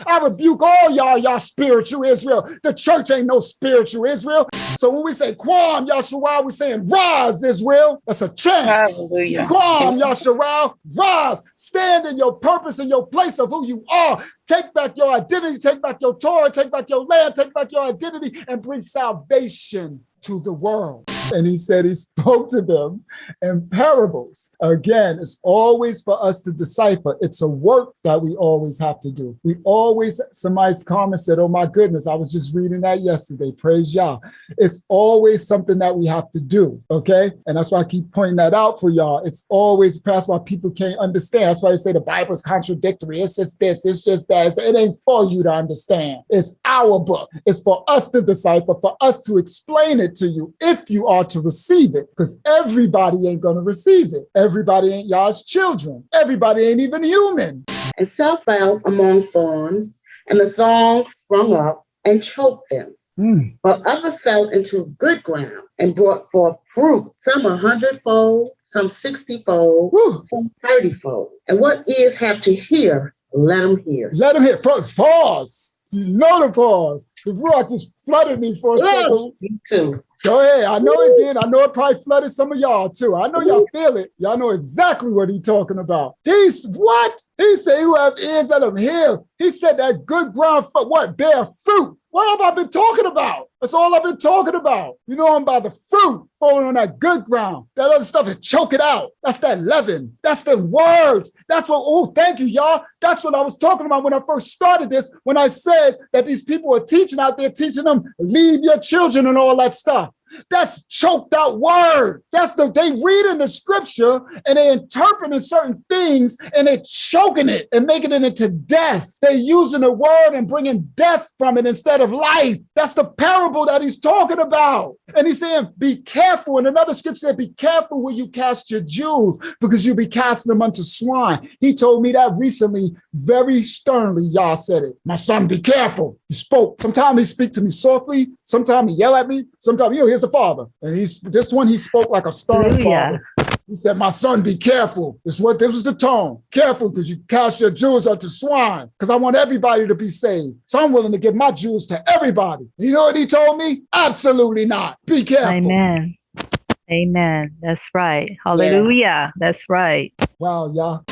I rebuke all y'all spiritual Israel. The church ain't no spiritual Israel. So when we say Quam, Yahsharel, we're saying rise, Israel. That's a chant. Hallelujah. Quam, Yahsharel, rise. Stand in your purpose and your place of who you are. Take back your identity. Take back your Torah. Take back your land. Take back your identity and bring salvation to the world. And he said he spoke to them in parables. Again, it's always for us to decipher. It's a work that we always have to do. We always, somebody's comment said, oh my goodness, I was just reading that yesterday. Praise Yah. It's always something that we have to do, okay? And that's why I keep pointing that out for y'all. It's always, that's why people can't understand. That's why they say the Bible's contradictory. It's just this, it's just that. It ain't for you to understand. It's our book. It's for us to decipher, for us to explain it to you if you are to receive it, because everybody ain't going to receive it. Everybody ain't y'all's children. Everybody ain't even human. And some fell among thorns, and the thorns sprung up and choked them. But others fell into good ground and brought forth fruit, some 100-fold, some 60-fold, some 30-fold. And what ears have to hear, let them hear. Let them hear. Pause. You know the pause. The Ruach just flooded me for a second. Me too. Go ahead. I know it did. I know it probably flooded some of y'all too. I know y'all feel it. Y'all know exactly what he's talking about. He's what? He said, who have ears, let them hear. He said that good ground, what? Bear fruit. What have I been talking about? That's all I've been talking about. You know, I'm by the fruit falling on that good ground. That other stuff is choke it out. That's that leaven. That's the words. That's what, oh, thank you, y'all. That's what I was talking about when I first started this, when I said that these people are teaching out there, teaching them, leave your children and all that stuff. That's choked out word. That's they reading the scripture and they interpreting certain things and they're choking it and making it into death. They're using the word and bringing death from it instead of life. That's the parable that he's talking about. And he's saying, be careful. And another scripture said, be careful where you cast your jewels because you'll be casting them unto swine. He told me that recently, very sternly. Y'all said it. My son, be careful. He spoke. Sometimes he speak to me softly. Sometimes he yell at me. Sometimes, here's the father. And this one, he spoke like a stern father. He said, my son, be careful. This was the tone. Careful, because you cast your jewels unto swine, because I want everybody to be saved. So I'm willing to give my jewels to everybody. You know what he told me? Absolutely not. Be careful. Amen. Amen. That's right. Hallelujah. Yeah. That's right. Wow, y'all.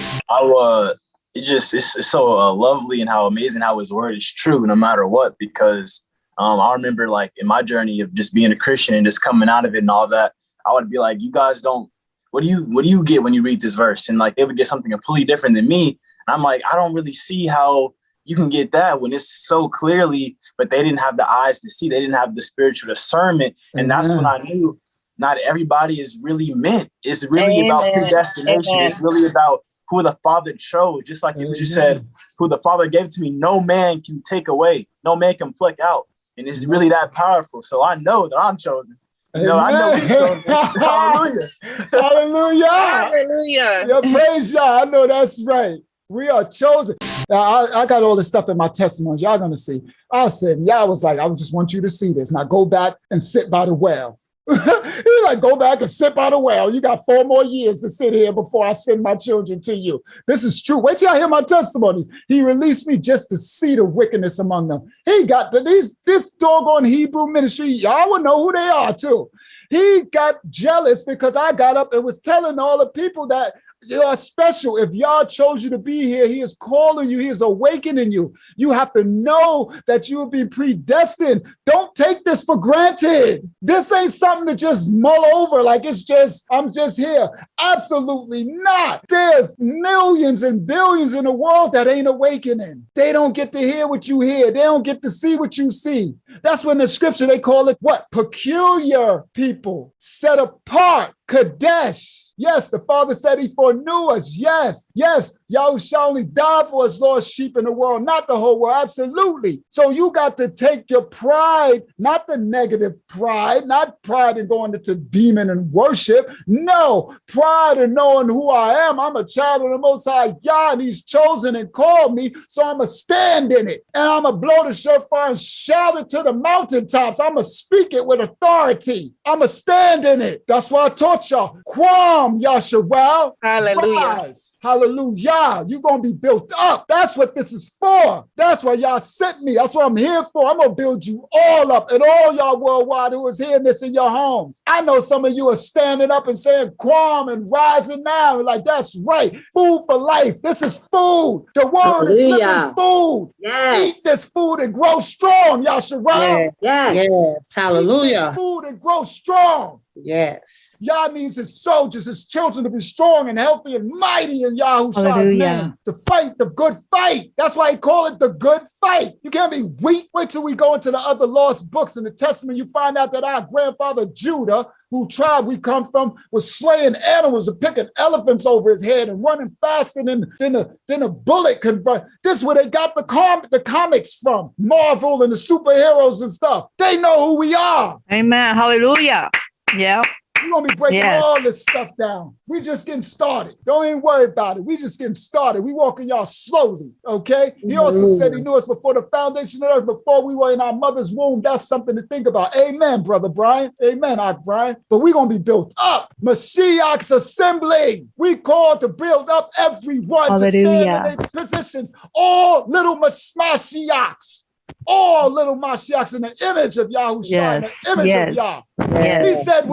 It's so lovely and how amazing how his word is true no matter what, because I remember like in my journey of just being a Christian and just coming out of it and all that, I would be like, you guys don't, what do you get when you read this verse? And like, they would get something completely different than me. And I'm like, I don't really see how you can get that when it's so clearly, but they didn't have the eyes to see. They didn't have the spiritual discernment. And that's when I knew not everybody is really meant. It's really about predestination. It's really about who the Father chose. Just like you just said, who the Father gave to me, no man can take away. No man can pluck out. And it's really that powerful. So I know that I'm chosen. I know we're chosen. Hallelujah. Hallelujah. Hallelujah. Yeah, praise y'all. I know that's right. We are chosen. Now, I got all this stuff in my testimony. Y'all going to see. I said, y'all was like, I just want you to see this. Now go back and sit by the well. He's like, go back and sit by the well. You got 4 more years to sit here before I send my children to you. This is true. Wait till I hear my testimonies. He released me just to see the wickedness among them. He got this doggone Hebrew ministry. Y'all will know who they are too. He got jealous because I got up and was telling all the people that you are special. If Yah chose you to be here, he is calling you. He is awakening you. You have to know that you will be predestined. Don't take this for granted. This ain't something to just mull over like it's just, I'm just here. Absolutely not. There's millions and billions in the world that ain't awakening. They don't get to hear what you hear. They don't get to see what you see. That's when the scripture, they call it what? Peculiar people, set apart, Kadesh. Yes, the Father said he foreknew us. Yes, Yahusha only died for us lost sheep in the world, not the whole world. Absolutely. So you got to take your pride, not the negative pride, not pride in going into demon and worship. No, pride in knowing who I am. I'm a child of the Most High Yah, and he's chosen and called me, so I'm going to stand in it. And I'm going to blow the shofar and shout it to the mountaintops. I'm going to speak it with authority. I'm going to stand in it. That's why I taught y'all. Quam, Yahsharel. Hallelujah. Rise. Hallelujah. Yah, you're going to be built up. That's what this is for. That's why y'all sent me. That's what I'm here for. I'm going to build you all up and all y'all worldwide who is hearing this in your homes. I know some of you are standing up and saying Quam and rising now. Like, that's right. Food for life. This is food. The word is living food. Yes. Eat this food and grow strong, Yahsharel. Yes. Hallelujah. Eat this food and grow strong. Yes. Yah needs his soldiers, his children to be strong and healthy and mighty in Yahushua's name. To fight the good fight. That's why he called it the good fight. You can't be weak. Wait till we go into the other lost books in the Testament. You find out that our grandfather Judah, who tribe we come from, was slaying animals and picking elephants over his head and running faster than a bullet convert. This is where they got the comics from. Marvel and the superheroes and stuff. They know who we are. Amen. Hallelujah. Yeah. We're going to be breaking all this stuff down. We just getting started. Don't even worry about it. We just getting started. We walking y'all slowly, okay? He also said he knew us before the foundation of earth, before we were in our mother's womb. That's something to think about. Amen, Brother Brian. Amen, Ak Brian. But we're going to be built up. Mashiach's assembly. We called to build up everyone to stand in their positions. All little Mashiachs. All little Mashiachs in the image of Yahushua, in the image of Yah. He said,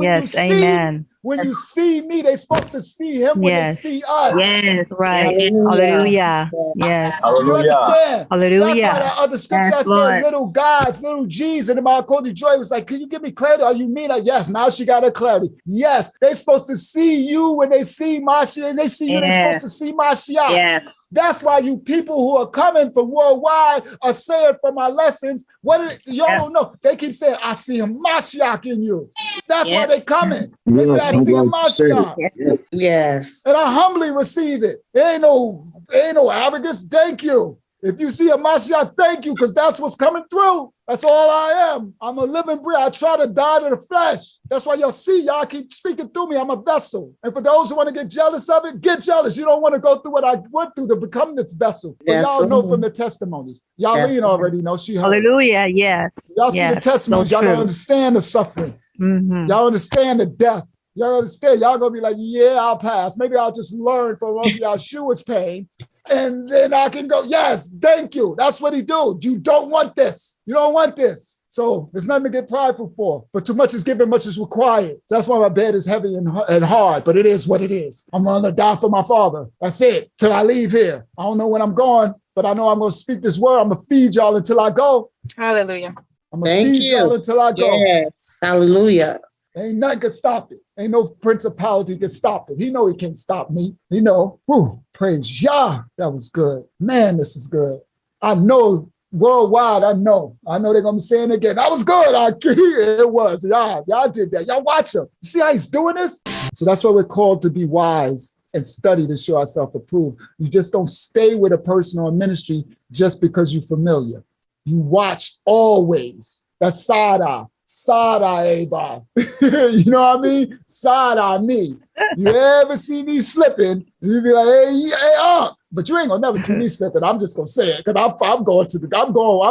when you see me, they're supposed to see him when they see us. Yes, right. Hallelujah. Yes. You understand? Hallelujah. That's why that other scripture said, little gods, little G's. And the Malakoti Joy was like, can you give me clarity? Are you mean? Yes, now she got her clarity. Yes, they're supposed to see you when they see Mashiach. And they see you, they're supposed to see Mashiach. Yes. That's why you people who are coming from worldwide are saying from our lessons, y'all don't know. They keep saying, I see a Mashiach in you. That's why they coming. They say, I see a Mashiach. Yes. And I humbly receive it. There ain't no arrogance. Thank you. If you see a Mashiach, thank you, because that's what's coming through. That's all I am. I'm a living breath. I try to die to the flesh. That's why y'all keep speaking through me. I'm a vessel. And for those who want to get jealous of it, get jealous. You don't want to go through what I went through to become this vessel. But y'all know from the testimonies. Y'all already know she heard. Hallelujah. Yes. Y'all see the testimonies. Y'all don't understand the suffering. Mm-hmm. Y'all understand the death. Y'all understand. Y'all going to be like, yeah, I'll pass. Maybe I'll just learn from Yahshua's pain. And then I can go, yes, thank you. That's what he do. You don't want this. You don't want this. So there's nothing to get prideful for. But too much is given, much is required. That's why my bed is heavy and hard. But it is what it is. I'm going to die for my father. That's it. Till I leave here. I don't know when I'm going, but I know I'm going to speak this word. I'm going to feed y'all until I go. Hallelujah. I'm going to feed y'all until I go. Yes. Hallelujah. Ain't nothing can stop it. Ain't no principality can stop it. He know he can't stop me. He know. Whew, praise Yah. That was good. Man, this is good. I know worldwide, I know they're going to be saying it again. That was good. It was. Y'all did that. Y'all watch him. See how he's doing this? So that's why we're called to be wise and study to show ourselves approved. You just don't stay with a person or a ministry just because you're familiar. You watch always. That's Sada. Side-eye everybody. You know what I mean? Side-eye me. You ever see me slipping, you be like, hey, but you ain't gonna never see me slipping. I'm just gonna say it because I'm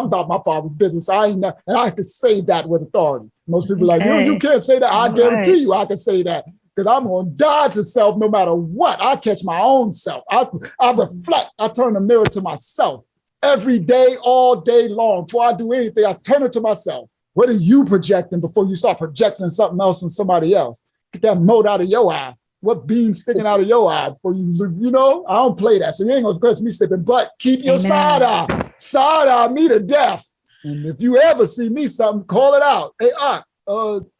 about my father's business. And I can say that with authority. Most people are like, you can't say that. I guarantee you I can say that because I'm gonna die to self no matter what. I catch my own self. I reflect. I turn the mirror to myself every day, all day long. Before I do anything, I turn it to myself. What are you projecting before you start projecting something else on somebody else? Get that mote out of your eye. What beam sticking out of your eye before I don't play that. So you ain't gonna catch me slipping, but keep your side eye me to death. And if you ever see me something, call it out. Hey,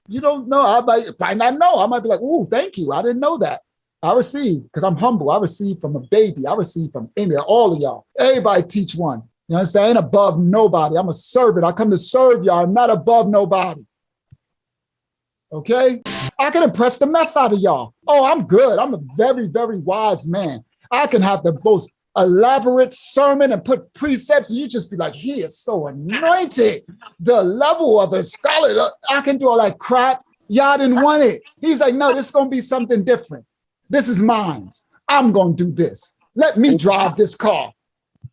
you don't know. I might not know. I might be like, ooh, thank you. I didn't know that. I receive, because I'm humble. I receive from a baby. I receive from all of y'all. Everybody teach one. You understand? I ain't above nobody. I'm a servant. I come to serve y'all. I'm not above nobody. Okay? I can impress the mess out of y'all. Oh, I'm good. I'm a very, very wise man. I can have the most elaborate sermon and put precepts, and you just be like, he is so anointed. The level of a scholar, I can do all that crap. Y'all didn't want it. He's like, no, this is going to be something different. This is mine. I'm going to do this. Let me drive this car.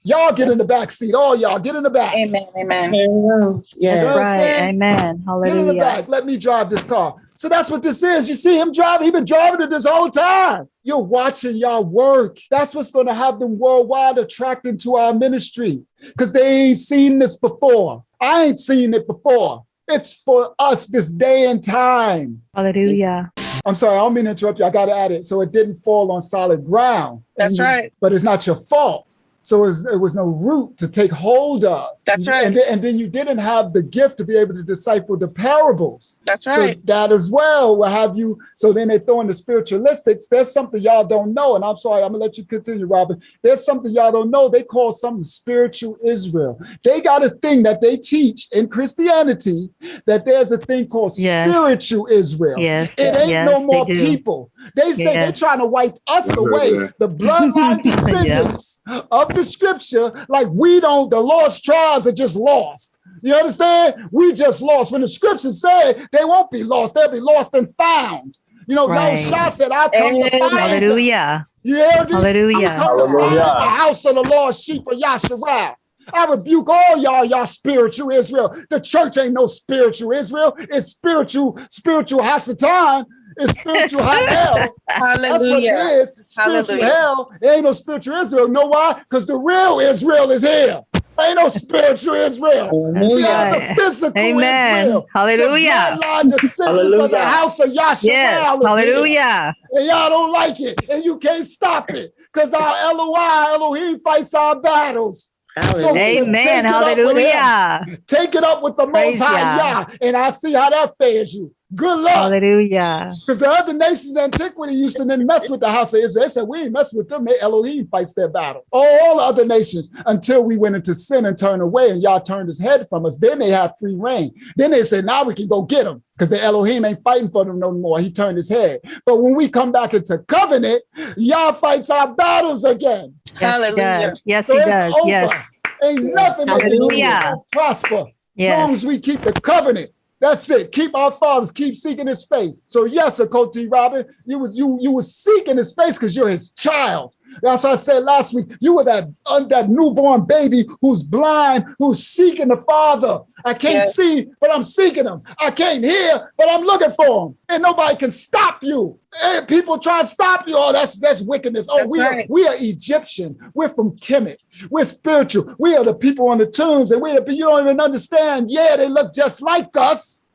Y'all get in the back seat. All y'all get in the back. Amen. Amen. Yeah. Right. Amen. Hallelujah. Get in the back. Let me drive this car. So that's what this is. You see him driving. He's been driving it this whole time. You're watching y'all work. That's what's going to have them worldwide attracted to our ministry because they ain't seen this before. I ain't seen it before. It's for us this day and time. Hallelujah. I'm sorry, I don't mean to interrupt you. I got to add it. So it didn't fall on solid ground. That's right. But it's not your fault. So it was no root to take hold of. That's right. And then you didn't have the gift to be able to decipher the parables. That's right. So that as well will have you. So then they throw in the spiritualistics. There's something y'all don't know. And I'm sorry, I'm going to let you continue, Robin. There's something y'all don't know. They call something spiritual Israel. They got a thing that they teach in Christianity that there's a thing called spiritual Israel. Yes. It ain't no more people. They say they're trying to wipe us away, the bloodline descendants of the scripture, like we don't, the lost tribes are just lost. You understand? We just lost. When the scriptures say they won't be lost, they'll be lost and found. You know, Yahshua said, I'll come to find Hallelujah. them. You heard me? Hallelujah. I'm come to find the house of the Lord, sheep of Yahsharel. I rebuke all y'all spiritual Israel. The church ain't no spiritual Israel. It's spiritual Hasatan. It's spiritual hell. Hallelujah. That's what it is. Spiritual hell. It ain't no spiritual Israel. You know why? Because the real Israel is here. Ain't no spiritual Israel. We have the physical Israel. Hallelujah. The bloodline descendants of the house of Yahsharel. Yes. Hallelujah. And y'all don't like it. And you can't stop it. Because our Elohim fights our battles. So amen. Hallelujah. Take it up with the Most High Yah. And I see how that fares you. Good luck. Hallelujah. Because the other nations in antiquity used to then mess with the house of Israel. They said, we ain't mess with them. Elohim fights their battle. All the other nations, until we went into sin and turned away and Yah turned his head from us. Then they had free reign. Then they said, now we can go get them because the Elohim ain't fighting for them no more. He turned his head. But when we come back into covenant, Yah fights our battles again. Hallelujah. Yes, So he it's does. over. Yes. Ain't nothing that can do it. Prosper. As long as we keep the covenant. That's it. Keep our fathers, keep seeking his face. So yes, Akoti Robin, you was seeking his face because you're his child. That's what I said last week. You were that newborn baby who's blind, who's seeking the Father. I can't see, but I'm seeking him. I can't hear, but I'm looking for him. And nobody can stop you. And people try to stop you. Oh, that's wickedness. Oh, we are Egyptian. We're from Kemet. We're spiritual. We are the people on the tombs. And you don't even understand. Yeah, they look just like us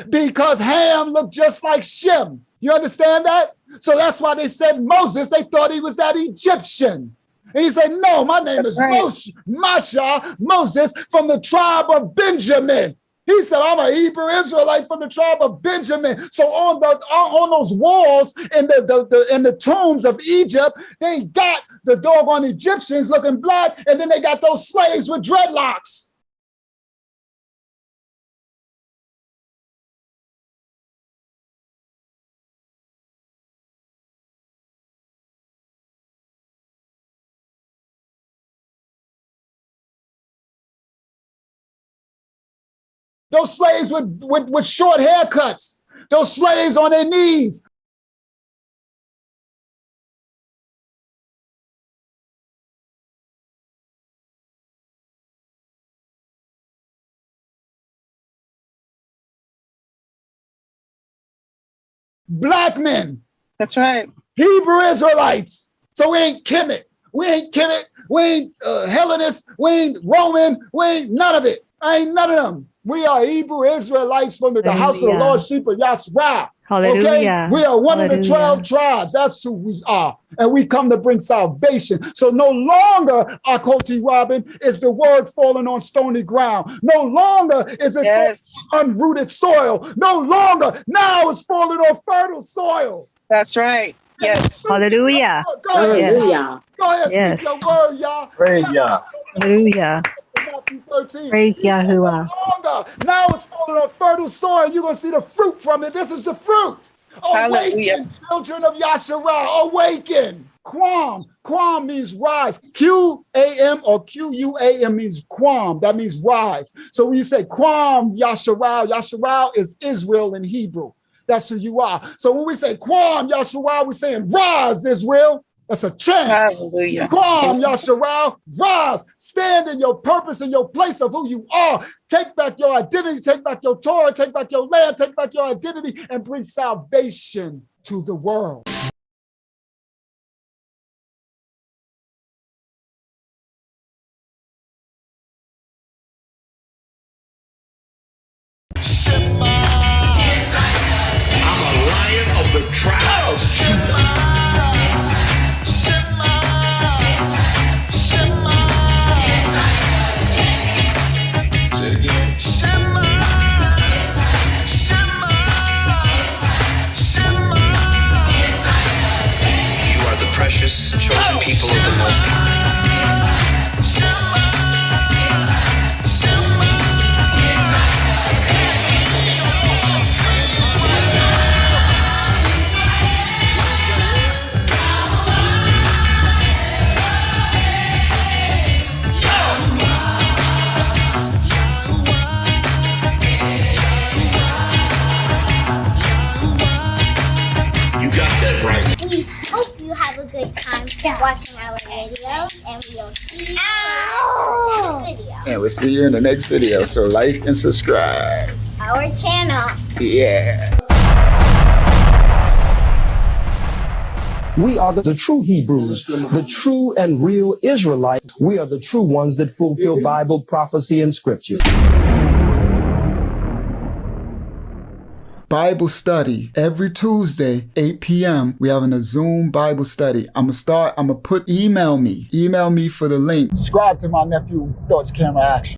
because Ham looked just like Shem. You understand that? So that's why they said Moses, they thought he was that Egyptian. And he said, no, my name is Moses from the tribe of Benjamin. He said, I'm a Hebrew Israelite from the tribe of Benjamin. So on those walls in the tombs of Egypt, they got the doggone Egyptians looking black, and then they got those slaves with dreadlocks. Those slaves with short haircuts. Those slaves on their knees. Black men. That's right. Hebrew Israelites. So we ain't Kemet. We ain't Hellenists. We ain't Roman. We ain't none of it. I ain't none of them. We are Hebrew Israelites from the house of the Lord, sheep of Yahsharel. Okay? We are one of the 12 tribes. That's who we are. And we come to bring salvation. So no longer, Akoti Robin, is the word falling on stony ground. No longer is it unrooted soil. No longer. Now it's falling on fertile soil. That's right. Yes. Hallelujah. Go ahead. Hallelujah. Go ahead, speak your word, y'all. Praise Yah. Hallelujah. Matthew 13. Praise Yahuwah. Now it's falling on fertile soil. You're going to see the fruit from it. This is the fruit. Awaken, children of Yahsharel. Awaken. Quam. Quam means rise. Q-A-M or Q-U-A-M means Quam. That means rise. So when you say Quam Yahsharel, Yahsharel is Israel in Hebrew. That's who you are. So when we say Quam Yahsharel, we're saying rise, Israel. That's a chant. Hallelujah. Quam, Yahsharel, rise, stand in your purpose and your place of who you are. Take back your identity, take back your Torah, take back your land, take back your identity, and bring salvation to the world. I'm a lion of the tribe of Judah. Say it again. You are the precious chosen people of the Most High. You got that right. We hope you have a good time watching our videos, and we will see you in the next video. And we'll see you in the next video. So like and subscribe. Our channel. Yeah. We are the true Hebrews, the true and real Israelites. We are the true ones that fulfill Bible prophecy and scripture. Bible study every Tuesday, 8 p.m. We having a Zoom Bible study. I'm gonna put email me for the link. Subscribe to my nephew, Dutch Camera Action.